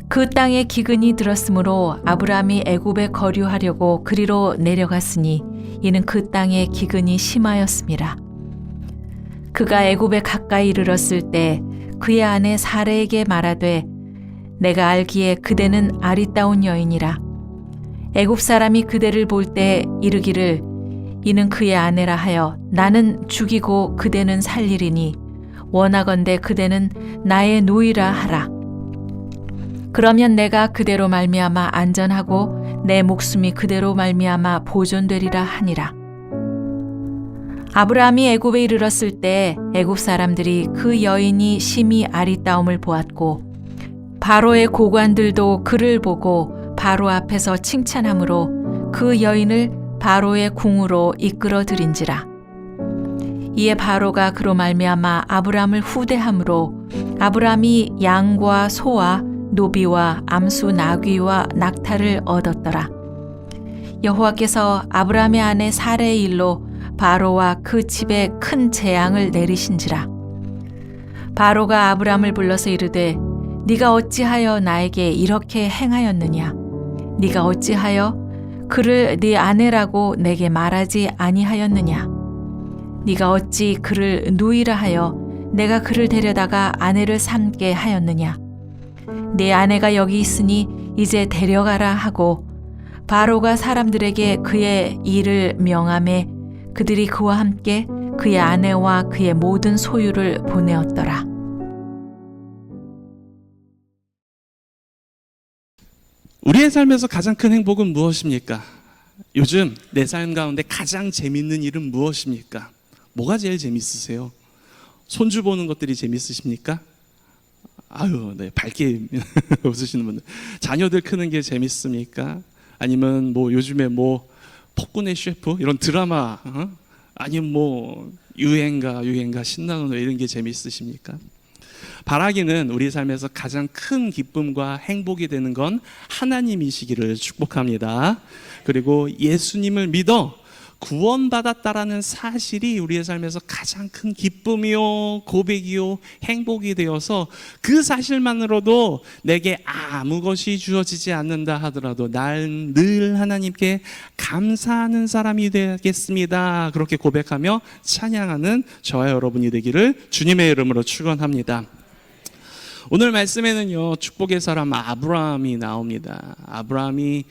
그 땅에 기근이 들었으므로 아브라함이 애굽에 거류하려고 그리로 내려갔으니 이는 그 땅에 기근이 심하였음이라. 그가 애굽에 가까이 이르렀을 때 그의 아내 사레에게 말하되 내가 알기에 그대는 아리따운 여인이라. 애굽 사람이 그대를 볼 때 이르기를 이는 그의 아내라 하여 나는 죽이고 그대는 살리리니 원하건대 그대는 나의 노이라 하라. 그러면 내가 그대로 말미암아 안전하고 내 목숨이 그대로 말미암아 보존되리라 하니라. 아브라함이 애굽에 이르렀을 때 애굽 사람들이 그 여인이 심히 아리따움을 보았고 바로의 고관들도 그를 보고 바로 앞에서 칭찬하므로 그 여인을 바로의 궁으로 이끌어 들인지라. 이에 바로가 그로 말미암아 아브라함을 후대함으로 아브라함이 양과 소와 노비와 암수 나귀와 낙타를 얻었더라. 여호와께서 아브라함의 아내 사레의 일로 바로와 그 집에 큰 재앙을 내리신지라. 바로가 아브라함을 불러서 이르되 네가 어찌하여 나에게 이렇게 행하였느냐? 네가 어찌하여 그를 네 아내라고 내게 말하지 아니하였느냐? 네가 어찌 그를 누이라 하여 내가 그를 데려다가 아내를 삼게 하였느냐? 네 아내가 여기 있으니 이제 데려가라 하고 바로가 사람들에게 그의 일을 명하매 그들이 그와 함께 그의 아내와 그의 모든 소유를 보내었더라. 우리의 삶에서 가장 큰 행복은 무엇입니까? 요즘 내 삶 가운데 가장 재밌는 일은 무엇입니까? 뭐가 제일 재밌으세요? 손주 보는 것들이 재밌으십니까? 아유, 네, 밝게 웃으시는 분들. 자녀들 크는 게 재밌습니까? 아니면 뭐 요즘에 뭐 폭군의 셰프 이런 드라마, 아니면 뭐 유행가 신나는 노래 이런 게 재밌으십니까? 바라기는 우리 삶에서 가장 큰 기쁨과 행복이 되는 건 하나님이시기를 축복합니다. 그리고 예수님을 믿어 구원받았다라는 사실이 우리의 삶에서 가장 큰 기쁨이요, 고백이요, 행복이 되어서 그 사실만으로도 내게 아무 것이 주어지지 않는다 하더라도 난 늘 하나님께 감사하는 사람이 되겠습니다. 그렇게 고백하며 찬양하는 저와 여러분이 되기를 주님의 이름으로 축원합니다. 오늘 말씀에는요, 축복의 사람 아브라함이 나옵니다. 아브라함이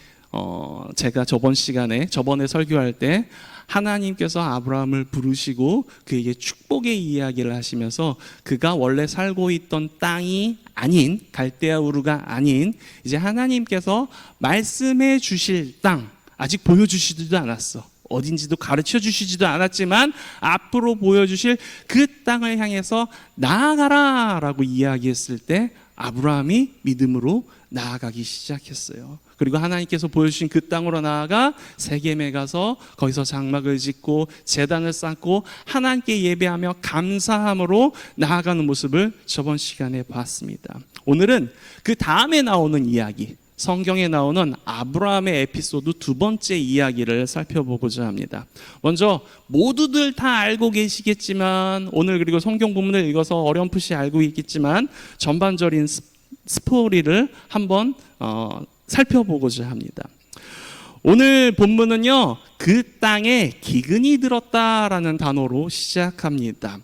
제가 저번에 설교할 때 하나님께서 아브라함을 부르시고 그에게 축복의 이야기를 하시면서 그가 원래 살고 있던 땅이 아닌 갈대아 우르가 아닌 이제 하나님께서 말씀해 주실 땅, 아직 보여주시지도 않았어. 어딘지도 가르쳐 주시지도 않았지만 앞으로 보여주실 그 땅을 향해서 나아가라 라고 이야기했을 때 아브라함이 믿음으로 나아가기 시작했어요. 그리고 하나님께서 보여주신 그 땅으로 나아가 세겜에 가서 거기서 장막을 짓고 제단을 쌓고 하나님께 예배하며 감사함으로 나아가는 모습을 저번 시간에 봤습니다. 오늘은 그 다음에 나오는 이야기, 성경에 나오는 아브라함의 에피소드 두 번째 이야기를 살펴보고자 합니다. 먼저 모두들 다 알고 계시겠지만 오늘 그리고 성경 본문을 읽어서 어렴풋이 알고 있겠지만 전반적인 스토리를 한번 살펴보고자 합니다. 오늘 본문은요, 그 땅에 기근이 들었다라는 단어로 시작합니다.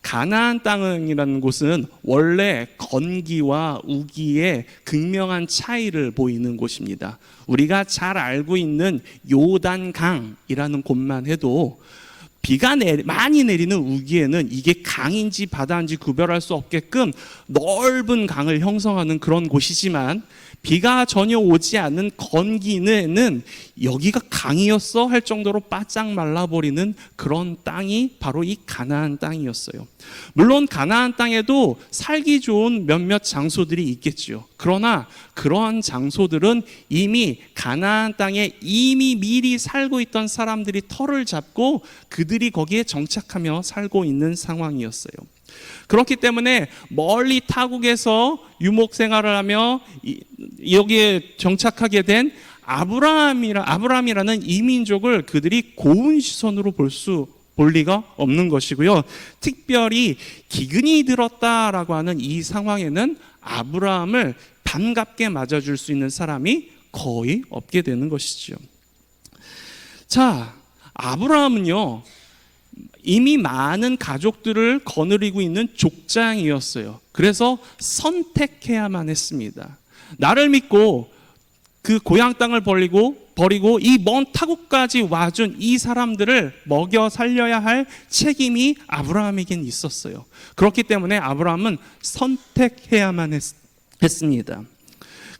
가나안 땅이라는 곳은 원래 건기와 우기의 극명한 차이를 보이는 곳입니다. 우리가 잘 알고 있는 요단강이라는 곳만 해도 비가 많이 내리는 우기에는 이게 강인지 바다인지 구별할 수 없게끔 넓은 강을 형성하는 그런 곳이지만 비가 전혀 오지 않는 건기는 여기가 강이었어 할 정도로 바짝 말라버리는 그런 땅이 바로 이 가나안 땅이었어요. 물론 가나안 땅에도 살기 좋은 몇몇 장소들이 있겠지요. 그러나 그러한 장소들은 이미 가나안 땅에 이미 미리 살고 있던 사람들이 터를 잡고 그들이 거기에 정착하며 살고 있는 상황이었어요. 그렇기 때문에 멀리 타국에서 유목 생활을 하며 여기에 정착하게 된 아브라함이라는 이민족을 그들이 고운 시선으로 볼 리가 없는 것이고요. 특별히 기근이 들었다라고 하는 이 상황에는 아브라함을 반갑게 맞아줄 수 있는 사람이 거의 없게 되는 것이죠. 자, 아브라함은요, 이미 많은 가족들을 거느리고 있는 족장이었어요. 그래서 선택해야만 했습니다. 나를 믿고 그 고향 땅을 버리고 이 먼 타국까지 와준 이 사람들을 먹여 살려야 할 책임이 아브라함에겐 있었어요. 그렇기 때문에 아브라함은 선택해야만 했습니다.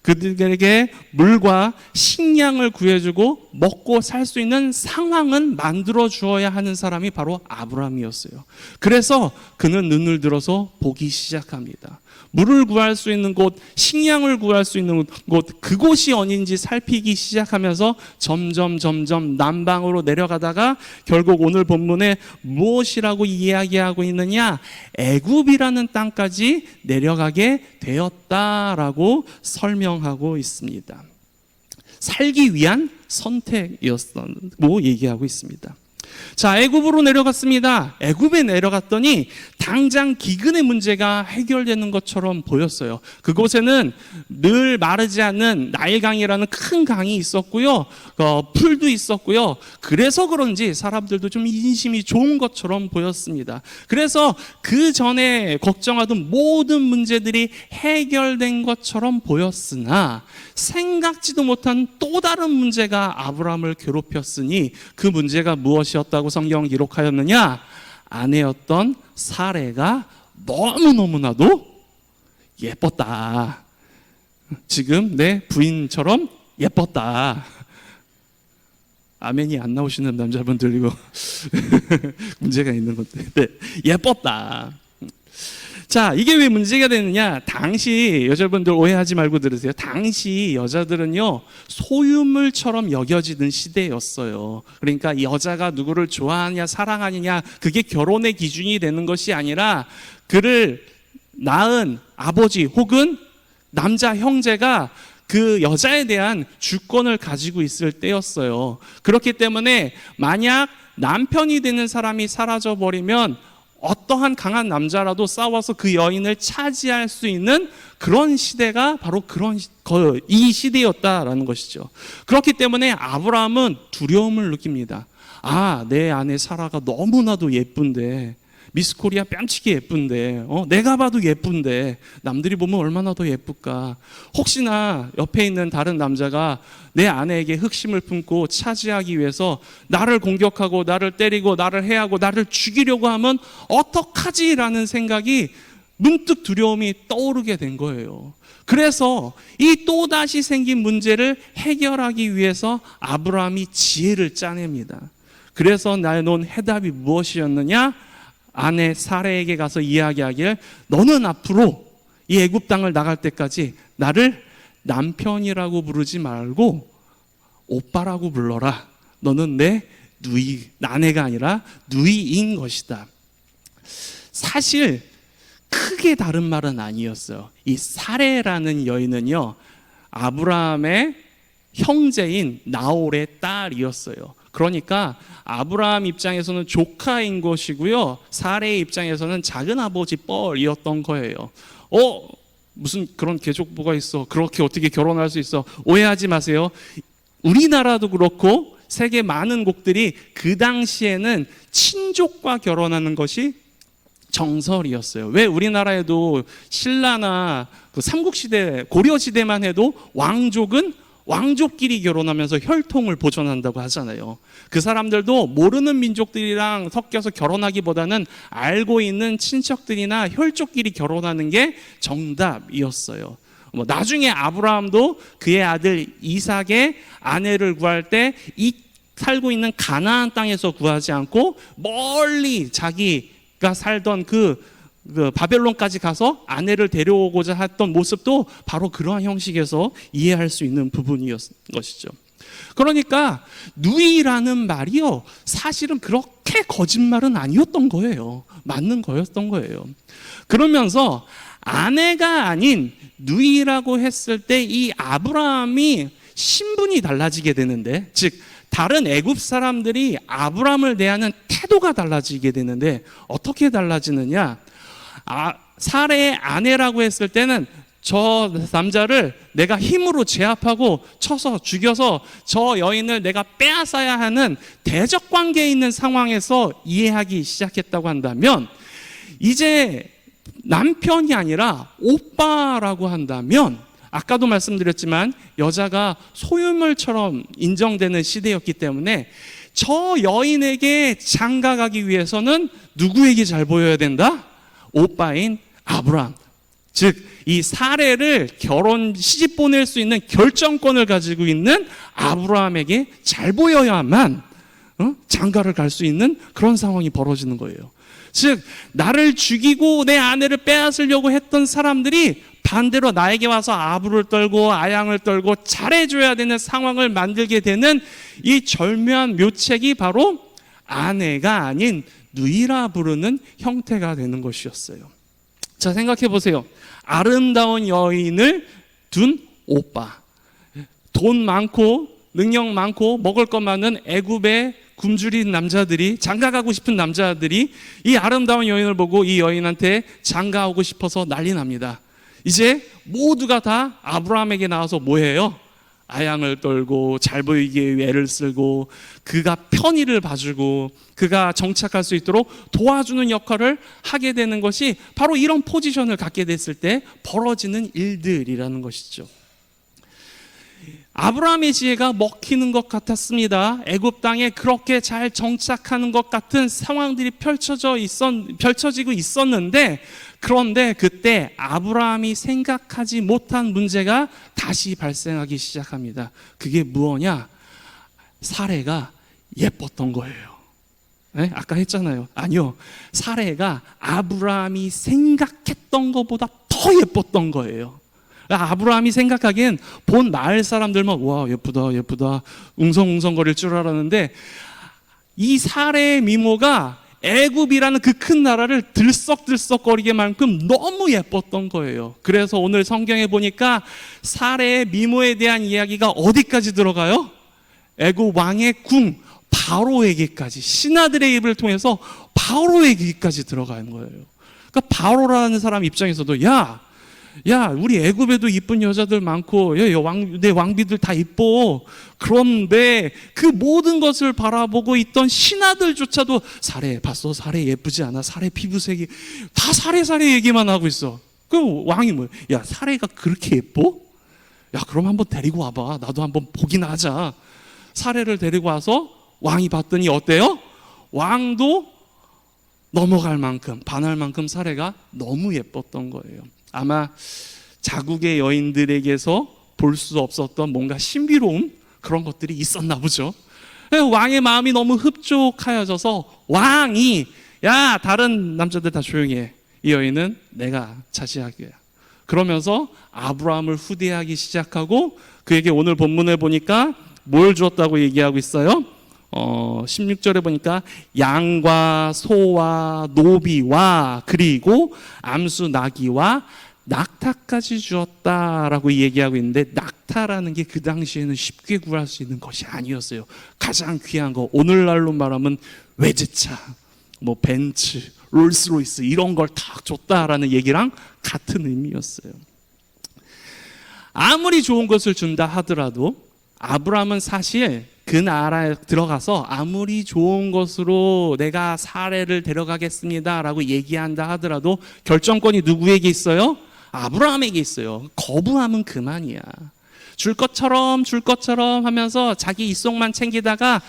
그들에게 물과 식량을 구해주고 먹고 살 수 있는 상황은 만들어 주어야 하는 사람이 바로 아브라함이었어요. 그래서 그는 눈을 들어서 보기 시작합니다. 물을 구할 수 있는 곳, 식량을 구할 수 있는 곳, 그곳이 어딘지 살피기 시작하면서 점점 남방으로 내려가다가 결국 오늘 본문에 무엇이라고 이야기하고 있느냐? 애굽이라는 땅까지 내려가게 되었다라고 설명하고 있습니다. 살기 위한 선택이었다고 얘기하고 있습니다. 자, 애굽으로 내려갔습니다. 애굽에 내려갔더니 당장 기근의 문제가 해결되는 것처럼 보였어요. 그곳에는 늘 마르지 않는 나일강이라는 큰 강이 있었고요. 풀도 있었고요. 그래서 그런지 사람들도 좀 인심이 좋은 것처럼 보였습니다. 그래서 그 전에 걱정하던 모든 문제들이 해결된 것처럼 보였으나 생각지도 못한 또 다른 문제가 아브라함을 괴롭혔으니 그 문제가 무엇이었다고 성경은 기록하였느냐? 아내였던 사레가 너무너무나도 예뻤다. 지금 내 부인처럼 예뻤다. 아멘이 안 나오시는 남자분들 이거 문제가 있는 건데. 네, 예뻤다. 자, 이게 왜 문제가 되느냐? 당시 여자분들 오해하지 말고 들으세요. 당시 여자들은요, 소유물처럼 여겨지는 시대였어요. 그러니까 여자가 누구를 좋아하냐 사랑하느냐 그게 결혼의 기준이 되는 것이 아니라 그를 낳은 아버지 혹은 남자 형제가 그 여자에 대한 주권을 가지고 있을 때였어요. 그렇기 때문에 만약 남편이 되는 사람이 사라져버리면 어떠한 강한 남자라도 싸워서 그 여인을 차지할 수 있는 그런 시대가 바로 이 시대였다라는 것이죠. 그렇기 때문에 아브라함은 두려움을 느낍니다. 아, 내 아내 사라가 너무나도 예쁜데, 미스 코리아 뺨치게 예쁜데, 내가 봐도 예쁜데 남들이 보면 얼마나 더 예쁠까. 혹시나 옆에 있는 다른 남자가 내 아내에게 흑심을 품고 차지하기 위해서 나를 공격하고 나를 때리고 나를 해하고 나를 죽이려고 하면 어떡하지라는 생각이 문득 두려움이 떠오르게 된 거예요. 그래서 이 또다시 생긴 문제를 해결하기 위해서 아브라함이 지혜를 짜냅니다. 그래서 내놓은 해답이 무엇이었느냐? 아내 사레에게 가서 이야기하길, 너는 앞으로 이 애굽 땅을 나갈 때까지 나를 남편이라고 부르지 말고 오빠라고 불러라. 너는 내 아내가 아니라 누이인 것이다. 사실 크게 다른 말은 아니었어요. 이 사레라는 여인은요, 아브라함의 형제인 나홀의 딸이었어요. 그러니까 아브라함 입장에서는 조카인 것이고요, 사레의 입장에서는 작은 아버지 뻘이었던 거예요. 무슨 그런 계족부가 있어? 그렇게 어떻게 결혼할 수 있어? 오해하지 마세요. 우리나라도 그렇고 세계 많은 곳들이 그 당시에는 친족과 결혼하는 것이 정설이었어요. 왜 우리나라에도 신라나 그 삼국시대, 고려시대만 해도 왕족끼리 결혼하면서 혈통을 보존한다고 하잖아요. 그 사람들도 모르는 민족들이랑 섞여서 결혼하기보다는 알고 있는 친척들이나 혈족끼리 결혼하는 게 정답이었어요. 나중에 아브라함도 그의 아들 이삭의 아내를 구할 때 이 살고 있는 가나안 땅에서 구하지 않고 멀리 자기가 살던 그 바벨론까지 가서 아내를 데려오고자 했던 모습도 바로 그러한 형식에서 이해할 수 있는 부분이었던 것이죠. 그러니까 누이라는 말이요, 사실은 그렇게 거짓말은 아니었던 거예요. 맞는 거였던 거예요. 그러면서 아내가 아닌 누이라고 했을 때 이 아브라함이 신분이 달라지게 되는데, 즉 다른 애굽 사람들이 아브라함을 대하는 태도가 달라지게 되는데, 어떻게 달라지느냐? 사레의 아내라고 했을 때는 저 남자를 내가 힘으로 제압하고 쳐서 죽여서 저 여인을 내가 빼앗아야 하는 대적 관계에 있는 상황에서 이해하기 시작했다고 한다면, 이제 남편이 아니라 오빠라고 한다면, 아까도 말씀드렸지만 여자가 소유물처럼 인정되는 시대였기 때문에 저 여인에게 장가가기 위해서는 누구에게 잘 보여야 된다? 오빠인 아브람, 즉 이 사례를 결혼 시집 보낼 수 있는 결정권을 가지고 있는 아브라함에게 잘 보여야만 장가를 갈 수 있는 그런 상황이 벌어지는 거예요. 즉 나를 죽이고 내 아내를 빼앗으려고 했던 사람들이 반대로 나에게 와서 아부를 떨고 아양을 떨고 잘해줘야 되는 상황을 만들게 되는 이 절묘한 묘책이 바로 아내가 아닌 누이라 부르는 형태가 되는 것이었어요. 자, 생각해 보세요. 아름다운 여인을 둔 오빠, 돈 많고 능력 많고 먹을 것 많은 애굽의 굶주린 남자들이, 장가가고 싶은 남자들이 이 아름다운 여인을 보고 이 여인한테 장가오고 싶어서 난리 납니다. 이제 모두가 다 아브라함에게 나와서 뭐해요? 아양을 떨고 잘 보이게 애를 쓰고 그가 편의를 봐주고 그가 정착할 수 있도록 도와주는 역할을 하게 되는 것이 바로 이런 포지션을 갖게 됐을 때 벌어지는 일들이라는 것이죠. 아브라함의 지혜가 먹히는 것 같았습니다. 애굽 땅에 그렇게 잘 정착하는 것 같은 상황들이 펼쳐지고 있었는데, 그런데 그때 아브라함이 생각하지 못한 문제가 다시 발생하기 시작합니다. 그게 무엇냐? 사레가 예뻤던 거예요. 네? 아까 했잖아요. 아니요, 사레가 아브라함이 생각했던 것보다 더 예뻤던 거예요. 아브라함이 생각하기엔 본 마을 사람들만 와 예쁘다 예쁘다 웅성웅성거릴 줄 알았는데, 이 사레의 미모가 애굽이라는 그 큰 나라를 들썩들썩거리게 만큼 너무 예뻤던 거예요. 그래서 오늘 성경에 보니까 사레의 미모에 대한 이야기가 어디까지 들어가요? 애굽 왕의 궁 바로에게까지, 신하들의 입을 통해서 바로에게까지 들어가는 거예요. 그러니까 바로라는 사람 입장에서도 야, 우리 애굽에도 이쁜 여자들 많고, 내 왕비들 다 이뻐. 그런데 그 모든 것을 바라보고 있던 신하들조차도 사레 봤어? 사레 예쁘지 않아? 사레 피부색이 다 사레 얘기만 하고 있어. 그 왕이 뭐야? 야, 사레가 그렇게 예뻐? 야, 그럼 한번 데리고 와봐. 나도 한번 보기나 하자. 사레를 데리고 와서 왕이 봤더니 어때요? 왕도 넘어갈 만큼, 반할 만큼 사레가 너무 예뻤던 거예요. 아마 자국의 여인들에게서 볼 수 없었던 뭔가 신비로운 그런 것들이 있었나 보죠. 왕의 마음이 너무 흡족하여져서 왕이 야, 다른 남자들 다 조용히 해. 이 여인은 내가 차지하게. 그러면서 아브라함을 후대하기 시작하고 그에게 오늘 본문을 보니까 뭘 주었다고 얘기하고 있어요? 16절에 보니까 양과 소와 노비와 그리고 암수 나귀와 낙타까지 주었다라고 얘기하고 있는데, 낙타라는 게 그 당시에는 쉽게 구할 수 있는 것이 아니었어요. 가장 귀한 거, 오늘날로 말하면 외제차, 뭐 벤츠, 롤스로이스 이런 걸 다 줬다라는 얘기랑 같은 의미였어요. 아무리 좋은 것을 준다 하더라도 아브라함은 사실 그 나라에 들어가서 아무리 좋은 것으로 내가 사례를 데려가겠습니다 라고 얘기한다 하더라도 결정권이 누구에게 있어요? 아브라함에게 있어요. 거부하면 그만이야. 줄 것처럼 하면서 자기 입속만 챙기다가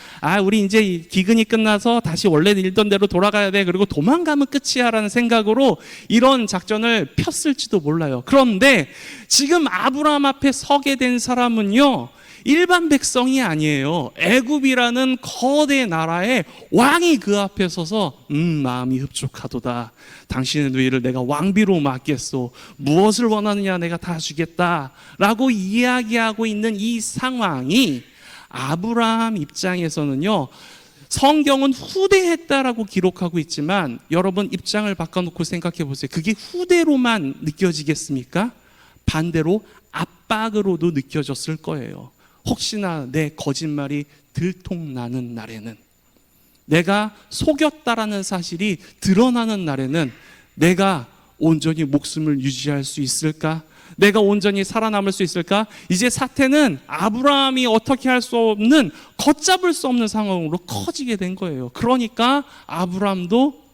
우리 이제 기근이 끝나서 다시 원래 일던 대로 돌아가야 돼, 그리고 도망가면 끝이야 라는 생각으로 이런 작전을 폈을지도 몰라요. 그런데 지금 아브라함 앞에 서게 된 사람은요, 일반 백성이 아니에요. 애굽이라는 거대 나라의 왕이 그 앞에 서서 마음이 흡족하도다. 당신의 누이를 내가 왕비로 맡겠소. 무엇을 원하느냐 내가 다 주겠다 라고 이야기하고 있는 이 상황이 아브라함 입장에서는요, 성경은 후대했다라고 기록하고 있지만 여러분 입장을 바꿔놓고 생각해 보세요. 그게 후대로만 느껴지겠습니까? 반대로 압박으로도 느껴졌을 거예요. 혹시나 내 거짓말이 들통나는 날에는, 내가 속였다라는 사실이 드러나는 날에는 내가 온전히 목숨을 유지할 수 있을까? 내가 온전히 살아남을 수 있을까? 이제 사태는 아브라함이 어떻게 할 수 없는, 걷잡을 수 없는 상황으로 커지게 된 거예요. 그러니까 아브라함도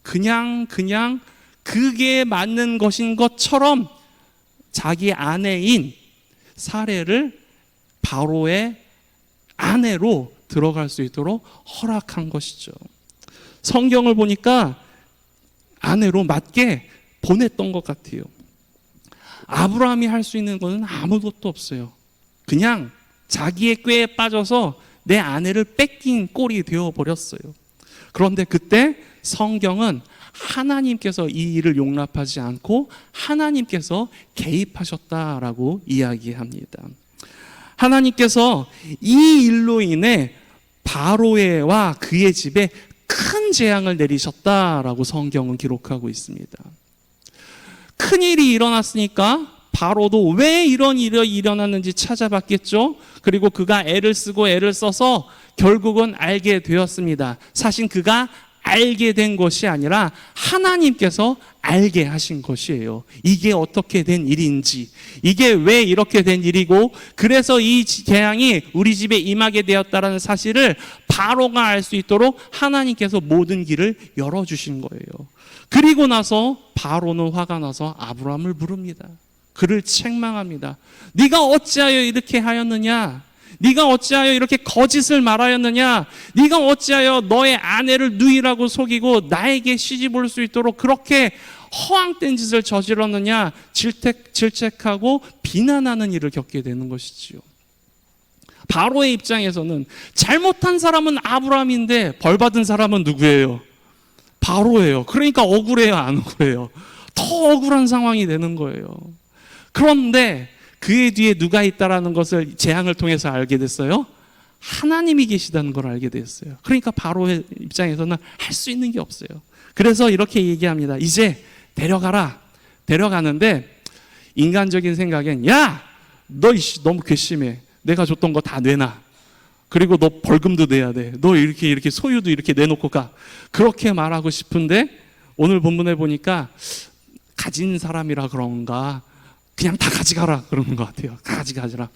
그냥 그게 맞는 것인 것처럼 자기 아내인 사레를 바로의 아내로 들어갈 수 있도록 허락한 것이죠. 성경을 보니까 아내로 맞게 보냈던 것 같아요. 아브라함이 할 수 있는 것은 아무것도 없어요. 그냥 자기의 꾀에 빠져서 내 아내를 뺏긴 꼴이 되어버렸어요. 그런데 그때 성경은 하나님께서 이 일을 용납하지 않고 하나님께서 개입하셨다라고 이야기합니다. 하나님께서 이 일로 인해 바로와 그의 집에 큰 재앙을 내리셨다라고 성경은 기록하고 있습니다. 큰 일이 일어났으니까 바로도 왜 이런 일이 일어났는지 찾아봤겠죠. 그리고 그가 애를 쓰고 애를 써서 결국은 알게 되었습니다. 사실 그가 알게 된 것이 아니라 하나님께서 알게 하신 것이에요. 이게 어떻게 된 일인지, 이게 왜 이렇게 된 일이고, 그래서 이 재앙이 우리 집에 임하게 되었다는 사실을 바로가 알 수 있도록 하나님께서 모든 길을 열어주신 거예요. 그리고 나서 바로는 화가 나서 아브라함을 부릅니다. 그를 책망합니다. 네가 어찌하여 이렇게 하였느냐? 네가 어찌하여 이렇게 거짓을 말하였느냐? 네가 어찌하여 너의 아내를 누이라고 속이고 나에게 시집 올 수 있도록 그렇게 허황된 짓을 저질렀느냐? 질책하고 비난하는 일을 겪게 되는 것이지요. 바로의 입장에서는 잘못한 사람은 아브라함인데 벌 받은 사람은 누구예요? 바로예요. 그러니까 억울해요, 안 억울해요? 더 억울한 상황이 되는 거예요. 그런데 그의 뒤에 누가 있다라는 것을 재앙을 통해서 알게 됐어요. 하나님이 계시다는 걸 알게 됐어요. 그러니까 바로의 입장에서는 할 수 있는 게 없어요. 그래서 이렇게 얘기합니다. 이제 데려가라. 데려가는데 인간적인 생각엔 야, 너 너무 괘씸해. 내가 줬던 거 다 내놔. 그리고 너 벌금도 내야 돼. 너 이렇게 소유도 이렇게 내놓고 가. 그렇게 말하고 싶은데 오늘 본문에 보니까 가진 사람이라 그런가 그냥 다 가져가라 그러는 것 같아요. 가져가라.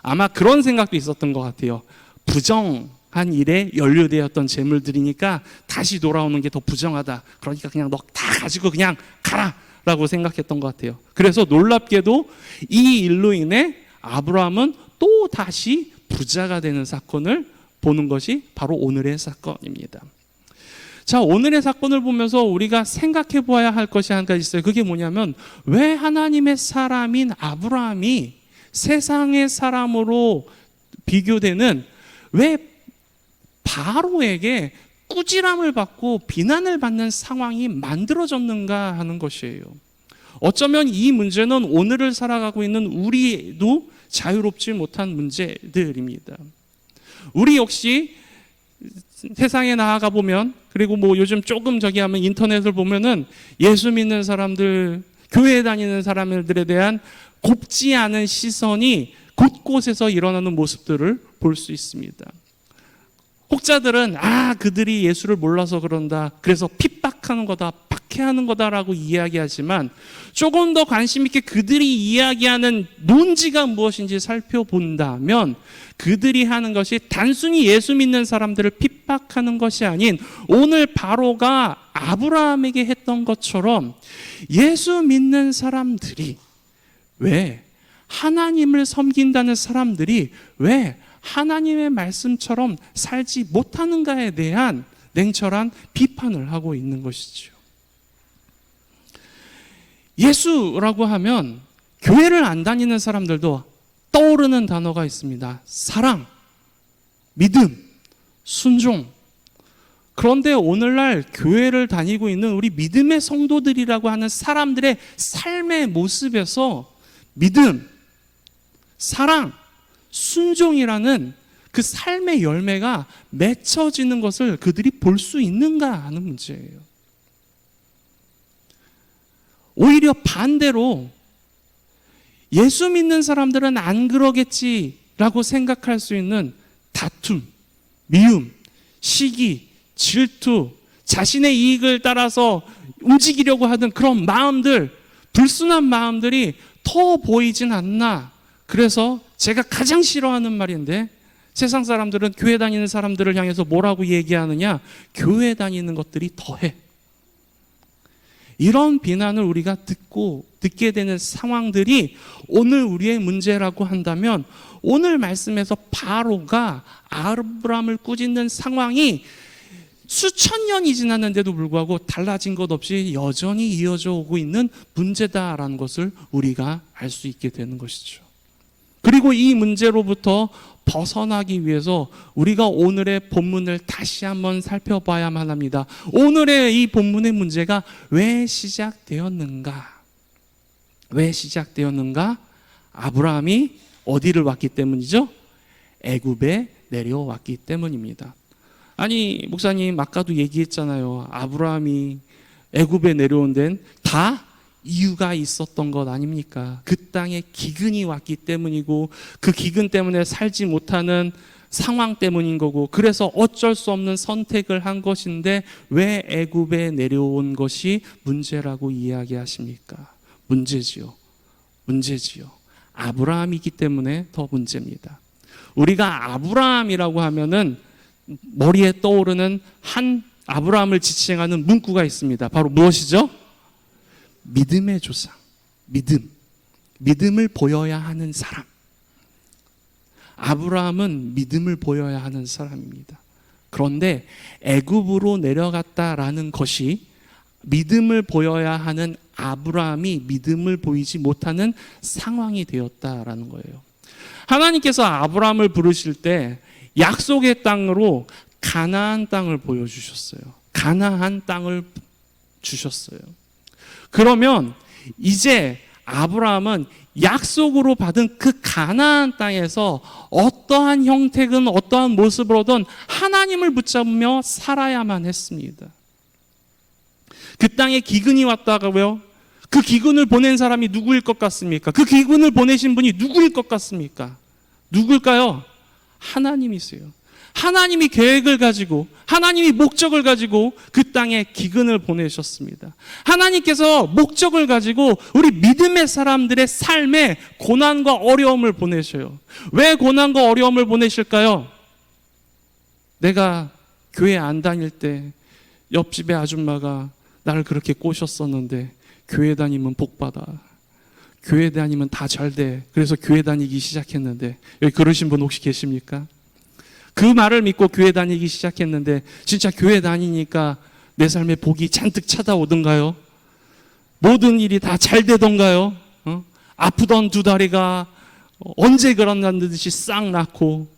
아마 그런 생각도 있었던 것 같아요. 부정한 일에 연루되었던 재물들이니까 다시 돌아오는 게 더 부정하다. 그러니까 그냥 너 다 가지고 그냥 가라 라고 생각했던 것 같아요. 그래서 놀랍게도 이 일로 인해 아브라함은 또 다시 부자가 되는 사건을 보는 것이 바로 오늘의 사건입니다. 자, 오늘의 사건을 보면서 우리가 생각해 보아야 할 것이 한 가지 있어요. 그게 뭐냐면 왜 하나님의 사람인 아브라함이 세상의 사람으로 비교되는 왜 바로에게 꾸지람을 받고 비난을 받는 상황이 만들어졌는가 하는 것이에요. 어쩌면 이 문제는 오늘을 살아가고 있는 우리도 자유롭지 못한 문제들입니다. 우리 역시 세상에 나아가 보면, 그리고 뭐 요즘 조금 저기 하면 인터넷을 보면은 예수 믿는 사람들, 교회 다니는 사람들에 대한 곱지 않은 시선이 곳곳에서 일어나는 모습들을 볼 수 있습니다. 혹자들은 그들이 예수를 몰라서 그런다, 그래서 핍박하는 거다, 박해하는 거다라고 이야기하지만 조금 더 관심 있게 그들이 이야기하는 논지가 무엇인지 살펴본다면 그들이 하는 것이 단순히 예수 믿는 사람들을 핍박하는 것이 아닌 오늘 바로가 아브라함에게 했던 것처럼 예수 믿는 사람들이 왜 하나님을 섬긴다는 사람들이 왜 하나님의 말씀처럼 살지 못하는가에 대한 냉철한 비판을 하고 있는 것이죠. 예수라고 하면 교회를 안 다니는 사람들도 떠오르는 단어가 있습니다. 사랑, 믿음, 순종. 그런데 오늘날 교회를 다니고 있는 우리 믿음의 성도들이라고 하는 사람들의 삶의 모습에서 믿음, 사랑, 순종이라는 그 삶의 열매가 맺혀지는 것을 그들이 볼 수 있는가 하는 문제예요. 오히려 반대로 예수 믿는 사람들은 안 그러겠지라고 생각할 수 있는 다툼, 미움, 시기, 질투, 자신의 이익을 따라서 움직이려고 하던 그런 마음들, 불순한 마음들이 더 보이진 않나. 그래서 제가 가장 싫어하는 말인데, 세상 사람들은 교회 다니는 사람들을 향해서 뭐라고 얘기하느냐? 교회 다니는 것들이 더해. 이런 비난을 우리가 듣게 되는 상황들이 오늘 우리의 문제라고 한다면, 오늘 말씀에서 바로가 아브라함을 꾸짖는 상황이 수천 년이 지났는데도 불구하고 달라진 것 없이 여전히 이어져 오고 있는 문제다라는 것을 우리가 알 수 있게 되는 것이죠. 그리고 이 문제로부터 벗어나기 위해서 우리가 오늘의 본문을 다시 한번 살펴봐야만 합니다. 오늘의 이 본문의 문제가 왜 시작되었는가? 왜 시작되었는가? 아브라함이 어디를 왔기 때문이죠? 애굽에 내려왔기 때문입니다. 아니, 목사님 아까도 얘기했잖아요. 아브라함이 애굽에 내려온 데는 다 이유가 있었던 것 아닙니까? 그 땅에 기근이 왔기 때문이고, 그 기근 때문에 살지 못하는 상황 때문인 거고, 그래서 어쩔 수 없는 선택을 한 것인데 왜 애굽에 내려온 것이 문제라고 이야기하십니까? 문제지요. 아브라함이기 때문에 더 문제입니다. 우리가 아브라함이라고 하면은 머리에 떠오르는 한 아브라함을 지칭하는 문구가 있습니다. 바로 무엇이죠? 믿음의 조상. 믿음을 보여야 하는 사람. 아브라함은 믿음을 보여야 하는 사람입니다. 그런데 애굽으로 내려갔다라는 것이 믿음을 보여야 하는 아브라함이 믿음을 보이지 못하는 상황이 되었다라는 거예요. 하나님께서 아브라함을 부르실 때 약속의 땅으로 가나안 땅을 보여주셨어요. 가나안 땅을 주셨어요. 그러면 이제 아브라함은 약속으로 받은 그 가나안 땅에서 어떠한 형태든 어떠한 모습으로든 하나님을 붙잡으며 살아야만 했습니다. 그 땅에 기근이 왔다고요? 그 기근을 보낸 사람이 누구일 것 같습니까? 그 기근을 보내신 분이 누구일 것 같습니까? 누굴까요? 하나님이세요. 하나님이 계획을 가지고, 하나님이 목적을 가지고 그 땅에 기근을 보내셨습니다. 하나님께서 목적을 가지고 우리 믿음의 사람들의 삶에 고난과 어려움을 보내셔요. 왜 고난과 어려움을 보내실까요? 내가 교회 안 다닐 때 옆집의 아줌마가 나를 그렇게 꼬셨었는데 교회 다니면 복 받아. 교회 다니면 다 잘 돼. 그래서 교회 다니기 시작했는데, 여기 그러신 분 혹시 계십니까? 그 말을 믿고 교회 다니기 시작했는데 진짜 교회 다니니까 내 삶에 복이 잔뜩 찾아오던가요? 모든 일이 다 잘 되던가요? 아프던 두 다리가 언제 그런다는 듯이 싹 낫고,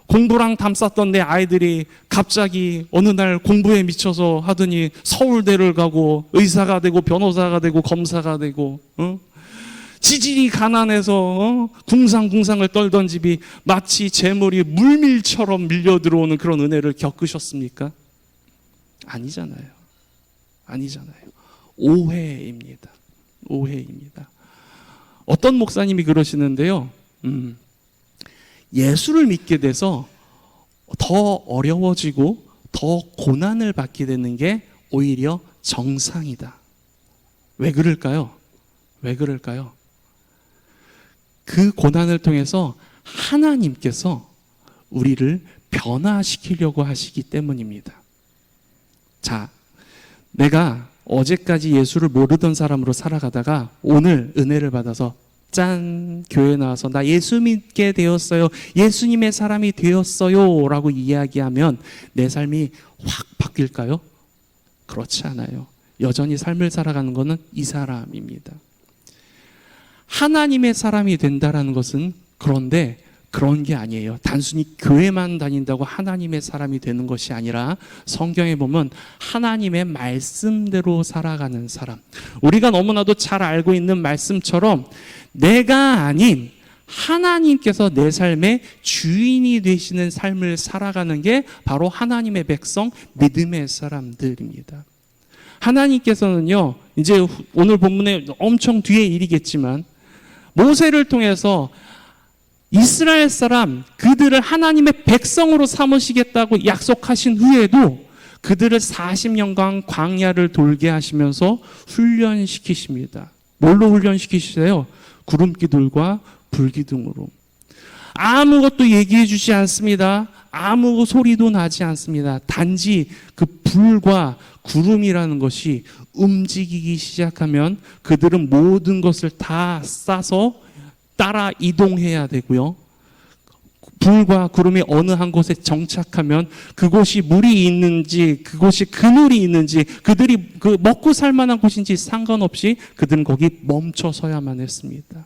공부랑 담쌌던 내 아이들이 갑자기 어느 날 공부에 미쳐서 하더니 서울대를 가고 의사가 되고 변호사가 되고 검사가 되고, 지질이 가난해서 궁상궁상을 떨던 집이 마치 재물이 물밀처럼 밀려 들어오는 그런 은혜를 겪으셨습니까? 아니잖아요. 오해입니다. 어떤 목사님이 그러시는데요, 예수를 믿게 돼서 더 어려워지고 더 고난을 받게 되는 게 오히려 정상이다. 왜 그럴까요? 그 고난을 통해서 하나님께서 우리를 변화시키려고 하시기 때문입니다. 자, 내가 어제까지 예수를 모르던 사람으로 살아가다가 오늘 은혜를 받아서 짠, 교회 나와서 나 예수 믿게 되었어요, 예수님의 사람이 되었어요 라고 이야기하면 내 삶이 확 바뀔까요? 그렇지 않아요. 여전히 삶을 살아가는 것은 이 사람입니다. 하나님의 사람이 된다라는 것은 그런데 그런 게 아니에요. 단순히 교회만 다닌다고 하나님의 사람이 되는 것이 아니라 성경에 보면 하나님의 말씀대로 살아가는 사람, 우리가 너무나도 잘 알고 있는 말씀처럼 내가 아닌 하나님께서 내 삶의 주인이 되시는 삶을 살아가는 게 바로 하나님의 백성, 믿음의 사람들입니다. 하나님께서는요, 이제 오늘 본문에 엄청 뒤에 일이겠지만 모세를 통해서 이스라엘 사람, 그들을 하나님의 백성으로 삼으시겠다고 약속하신 후에도 그들을 40년간 광야를 돌게 하시면서 훈련시키십니다. 뭘로 훈련시키시세요? 구름기둥과 불기둥으로. 아무것도 얘기해 주지 않습니다. 아무 소리도 나지 않습니다. 단지 그 불과 구름이라는 것이 움직이기 시작하면 그들은 모든 것을 다 싸서 따라 이동해야 되고요. 불과 구름이 어느 한 곳에 정착하면 그곳이 물이 있는지 그곳이 그늘이 있는지 그들이 그 먹고 살 만한 곳인지 상관없이 그들은 거기 멈춰 서야만 했습니다.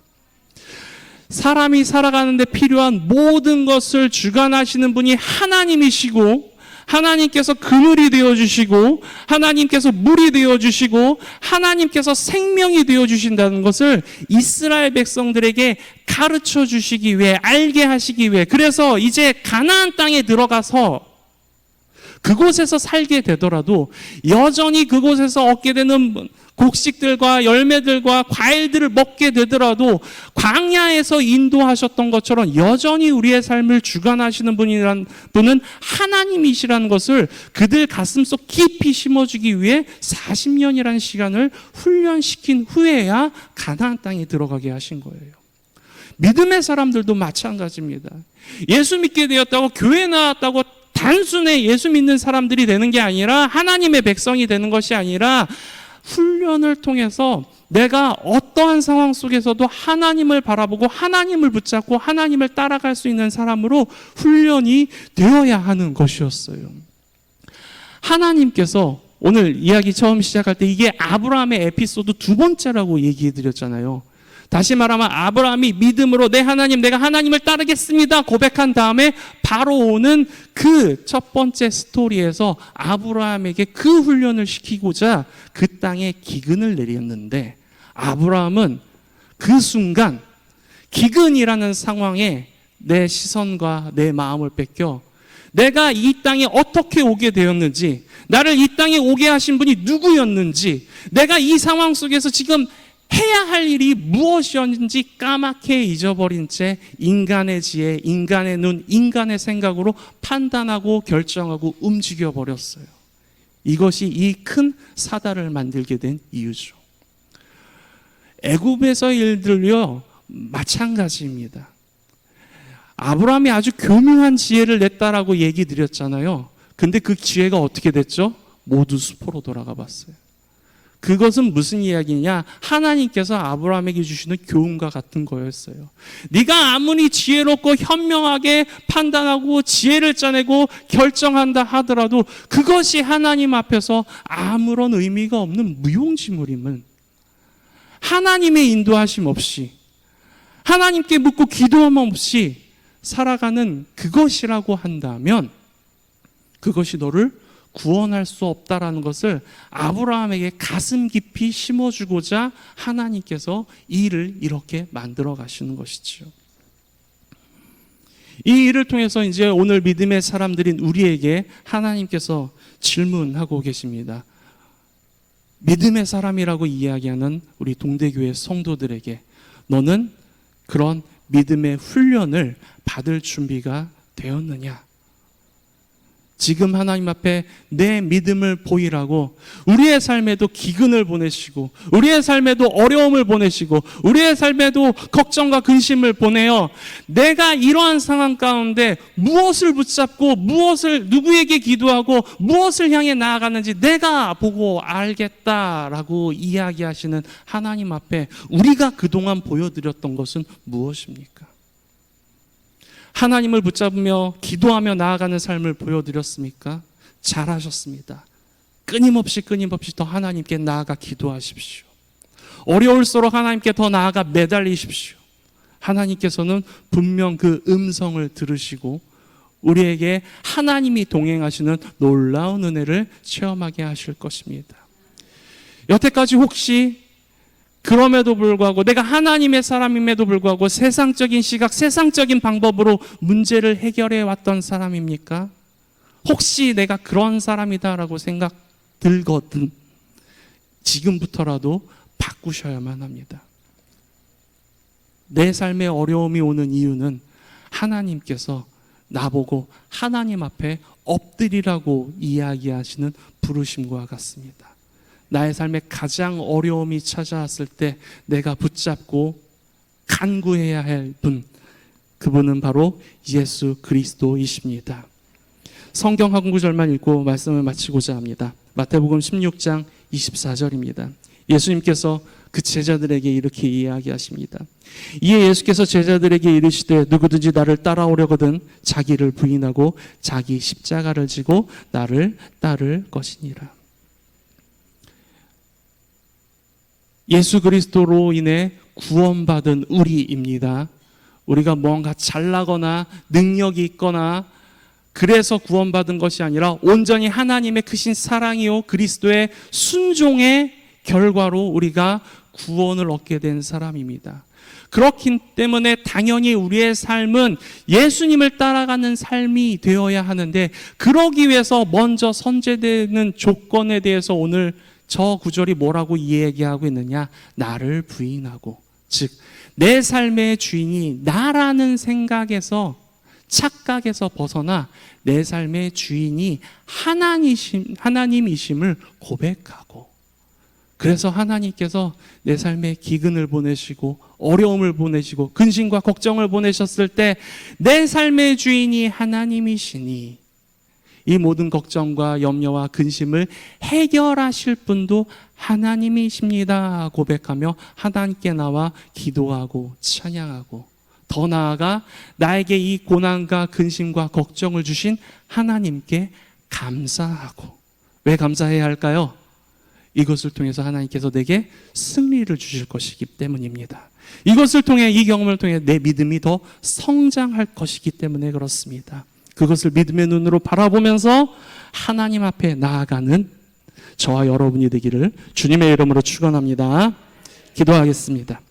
사람이 살아가는데 필요한 모든 것을 주관하시는 분이 하나님이시고, 하나님께서 그늘이 되어주시고, 하나님께서 물이 되어주시고, 하나님께서 생명이 되어주신다는 것을 이스라엘 백성들에게 가르쳐 주시기 위해, 알게 하시기 위해, 그래서 이제 가나안 땅에 들어가서 그곳에서 살게 되더라도 여전히 그곳에서 얻게 되는 곡식들과 열매들과 과일들을 먹게 되더라도 광야에서 인도하셨던 것처럼 여전히 우리의 삶을 주관하시는 분은 하나님이시라는 것을 그들 가슴속 깊이 심어주기 위해 40년이라는 시간을 훈련시킨 후에야 가나안 땅에 들어가게 하신 거예요. 믿음의 사람들도 마찬가지입니다. 예수 믿게 되었다고 교회 나왔다고 단순히 예수 믿는 사람들이 되는 게 아니라 하나님의 백성이 되는 것이 아니라 훈련을 통해서 내가 어떠한 상황 속에서도 하나님을 바라보고 하나님을 붙잡고 하나님을 따라갈 수 있는 사람으로 훈련이 되어야 하는 것이었어요. 하나님께서 오늘 이야기 처음 시작할 때 이게 아브라함의 에피소드 두 번째라고 얘기해 드렸잖아요. 다시 말하면 아브라함이 믿음으로 내 하나님, 내가 하나님을 따르겠습니다 고백한 다음에 바로 오는 그 첫 번째 스토리에서 아브라함에게 그 훈련을 시키고자 그 땅에 기근을 내렸는데, 아브라함은 그 순간 기근이라는 상황에 내 시선과 내 마음을 뺏겨 내가 이 땅에 어떻게 오게 되었는지, 나를 이 땅에 오게 하신 분이 누구였는지, 내가 이 상황 속에서 지금 해야 할 일이 무엇이었는지 까맣게 잊어버린 채 인간의 지혜, 인간의 눈, 인간의 생각으로 판단하고 결정하고 움직여 버렸어요. 이것이 이 큰 사달을 만들게 된 이유죠. 애굽에서 일들요 마찬가지입니다. 아브라함이 아주 교묘한 지혜를 냈다라고 얘기 드렸잖아요. 근데 그 지혜가 어떻게 됐죠? 모두 수포로 돌아가 봤어요. 그것은 무슨 이야기냐? 하나님께서 아브라함에게 주시는 교훈과 같은 거였어요. 네가 아무리 지혜롭고 현명하게 판단하고 지혜를 짜내고 결정한다 하더라도 그것이 하나님 앞에서 아무런 의미가 없는 무용지물임은, 하나님의 인도하심 없이 하나님께 묻고 기도함 없이 살아가는 그것이라고 한다면 그것이 너를 구원할 수 없다라는 것을 아브라함에게 가슴 깊이 심어주고자 하나님께서 이 일을 이렇게 만들어 가시는 것이지요. 이 일을 통해서 이제 오늘 믿음의 사람들인 우리에게 하나님께서 질문하고 계십니다. 믿음의 사람이라고 이야기하는 우리 동대교회 성도들에게 너는 그런 믿음의 훈련을 받을 준비가 되었느냐? 지금 하나님 앞에 내 믿음을 보이라고 우리의 삶에도 기근을 보내시고 우리의 삶에도 어려움을 보내시고 우리의 삶에도 걱정과 근심을 보내어 내가 이러한 상황 가운데 무엇을 붙잡고 무엇을 누구에게 기도하고 무엇을 향해 나아가는지 내가 보고 알겠다라고 이야기하시는 하나님 앞에 우리가 그동안 보여드렸던 것은 무엇입니까? 하나님을 붙잡으며 기도하며 나아가는 삶을 보여드렸습니까? 잘하셨습니다. 끊임없이 더 하나님께 나아가 기도하십시오. 어려울수록 하나님께 더 나아가 매달리십시오. 하나님께서는 분명 그 음성을 들으시고 우리에게 하나님이 동행하시는 놀라운 은혜를 체험하게 하실 것입니다. 여태까지 혹시 그럼에도 불구하고 내가 하나님의 사람임에도 불구하고 세상적인 시각, 세상적인 방법으로 문제를 해결해 왔던 사람입니까? 혹시 내가 그런 사람이다라고 생각 들거든 지금부터라도 바꾸셔야만 합니다. 내 삶에 어려움이 오는 이유는 하나님께서 나보고 하나님 앞에 엎드리라고 이야기하시는 부르심과 같습니다. 나의 삶에 가장 어려움이 찾아왔을 때 내가 붙잡고 간구해야 할 분, 그분은 바로 예수 그리스도이십니다. 성경 한 구절만 읽고 말씀을 마치고자 합니다. 마태복음 16장 24절입니다. 예수님께서 그 제자들에게 이렇게 이야기하십니다. 이에 예수께서 제자들에게 이르시되 누구든지 나를 따라오려거든 자기를 부인하고 자기 십자가를 지고 나를 따를 것이니라. 예수 그리스도로 인해 구원받은 우리입니다. 우리가 뭔가 잘나거나 능력이 있거나 그래서 구원받은 것이 아니라 온전히 하나님의 크신 사랑이요 그리스도의 순종의 결과로 우리가 구원을 얻게 된 사람입니다. 그렇기 때문에 당연히 우리의 삶은 예수님을 따라가는 삶이 되어야 하는데, 그러기 위해서 먼저 선제되는 조건에 대해서 오늘 저 구절이 뭐라고 이야기하고 있느냐? 나를 부인하고, 즉 내 삶의 주인이 나라는 생각에서, 착각에서 벗어나 내 삶의 주인이 하나님이심을 고백하고, 그래서 하나님께서 내 삶에 기근을 보내시고 어려움을 보내시고 근심과 걱정을 보내셨을 때 내 삶의 주인이 하나님이시니 이 모든 걱정과 염려와 근심을 해결하실 분도 하나님이십니다 고백하며 하나님께 나와 기도하고 찬양하고, 더 나아가 나에게 이 고난과 근심과 걱정을 주신 하나님께 감사하고. 왜 감사해야 할까요? 이것을 통해서 하나님께서 내게 승리를 주실 것이기 때문입니다. 이것을 통해, 이 경험을 통해 내 믿음이 더 성장할 것이기 때문에 그렇습니다. 그것을 믿음의 눈으로 바라보면서 하나님 앞에 나아가는 저와 여러분이 되기를 주님의 이름으로 축원합니다. 기도하겠습니다.